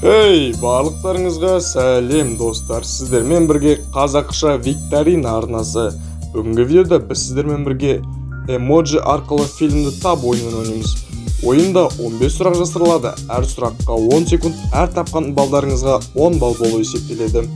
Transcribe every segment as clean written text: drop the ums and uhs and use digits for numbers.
Эй, барлықтарыңызға сәлем достар. Сіздермен бірге қазақша викторина арнасы. Бүгінгі видеода біз сіздермен бірге эмоджи арқылы фильмді табу ойынын ойнаймыз. Ойында 15 сұрақ жасырылады. Әр сұраққа 10 секунд, әр тапқан балдарыңызға 10 балл болу есептеледі.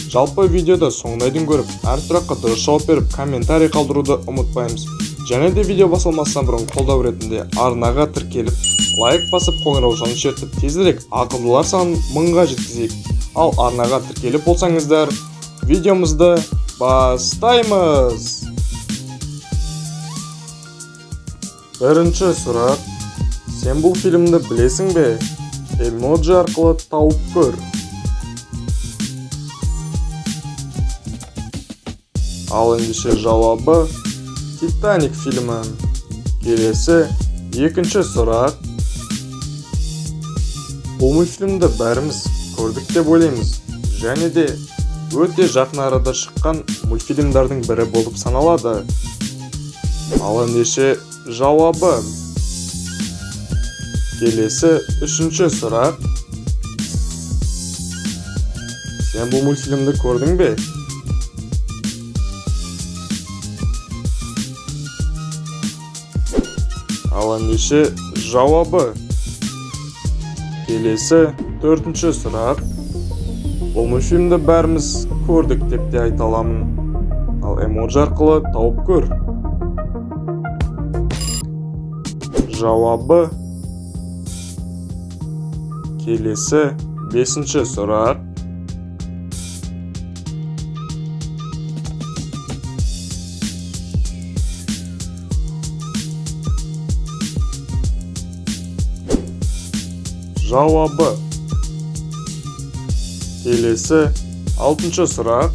Жалпы видеода соңына дейін көріп, әр сұраққа дұрыс жауап беріп, комментарий қалдыруды ұмытпаймыз. Және де видео басылмастан бұрын қолдау ретінде арнаға тіркеліп, лайк басып қоңыраушаны шертіп, тезірек ақылдылар санын 1000-ға жеткізейік. Ал арнаға тіркеліп болсаңыздар, видеомызды бастаймыз. Бірінші сұрақ. Сен бұл фильмді білесің бе? Эмоджи арқылы тауып көр. Ал ендеше жауабы Титаник фильмі. Келесі екінші сұрақ. Бұл мультфильмді бәріміз көрдік деп ойлаймыз. Және де өте жақын арада шыққан мультфильмдардың бірі болып саналады. Ал ендеше жауабы. Келесі үшінші сұрақ. Сен бұл мультфильмді көрдің бе? Ал ендеше жауабы. Келесі төртінші сұрақ. Бұл мультфильмді бәріміз көрдік деп те айта аламын. Ал эмоджи арқылы тауып көр. Жауабы. Келесі бесінші сұрақ. Жауабы. Келесі алтыншы сұрақ.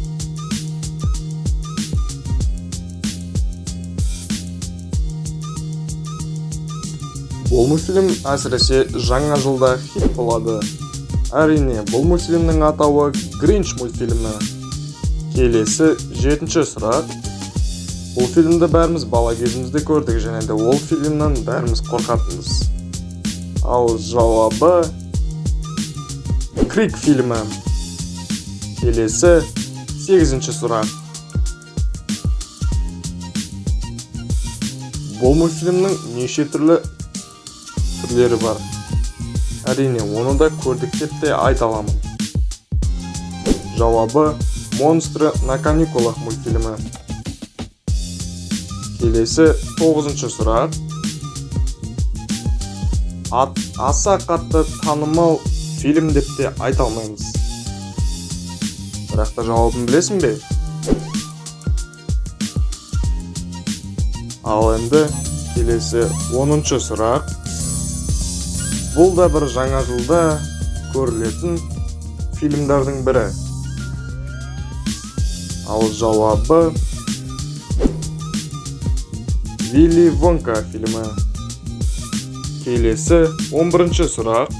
Бұл мультфильм әсіресе жаңа жылда хит болады. Әрине, бұл мультфильмнің атауы Гринч мультфильмі. Келесі жетінші сұрақ. Бұл фильмді бәріміз бала кезімізде көрдік, және де ол фильмнен бәріміз қорқатынбыз. Ал жауабы Крик фильмі. Келесі сегізінші сұрақ. Бұл мультфильмнің неше түрлі түрлері бар. Әрине, оны да көрдік деп те айта аламын. Жауабы Монстры на каникулах мультфильмі. Келесі 9-шы сұрақ. Аса қатты танымал фильм деп те айта алмаймыз. Бірақ та жауабын білесің бе? Ал енді келесі 10-шы сұрақ. Бұл да бір жаңа жылда көрілетін фильмдардың бірі. Ал жауабы Вилли Вонка фильмі. Келесі 11-ші сұрақ.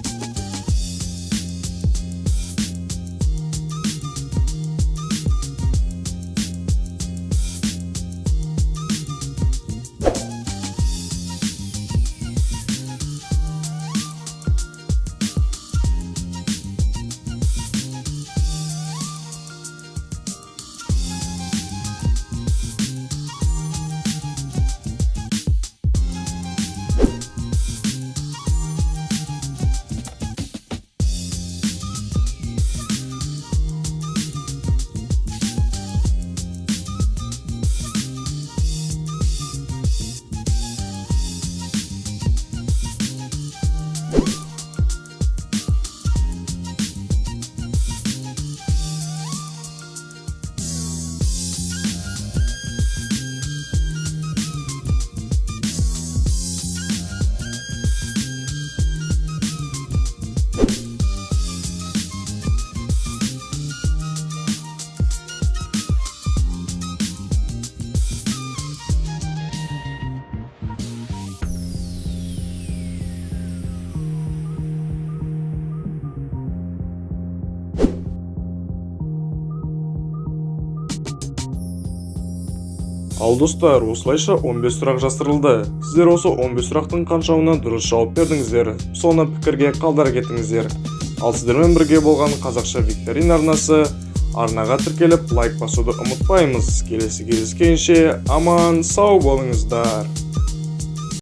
Ал достар, осылайша 15 сұрақ жасырылды. Сіздер осы 15 сұрақтың қаншауына дұрыс жауап бердіңіздер? Соны пікірге қалдыра кетіңіздер. Ал сіздермен бірге болған қазақша викторина арнасы. Арнаға тіркеліп лайк басуды ұмытпаймыз. Келесі кездескенше аман сау болыңыздар.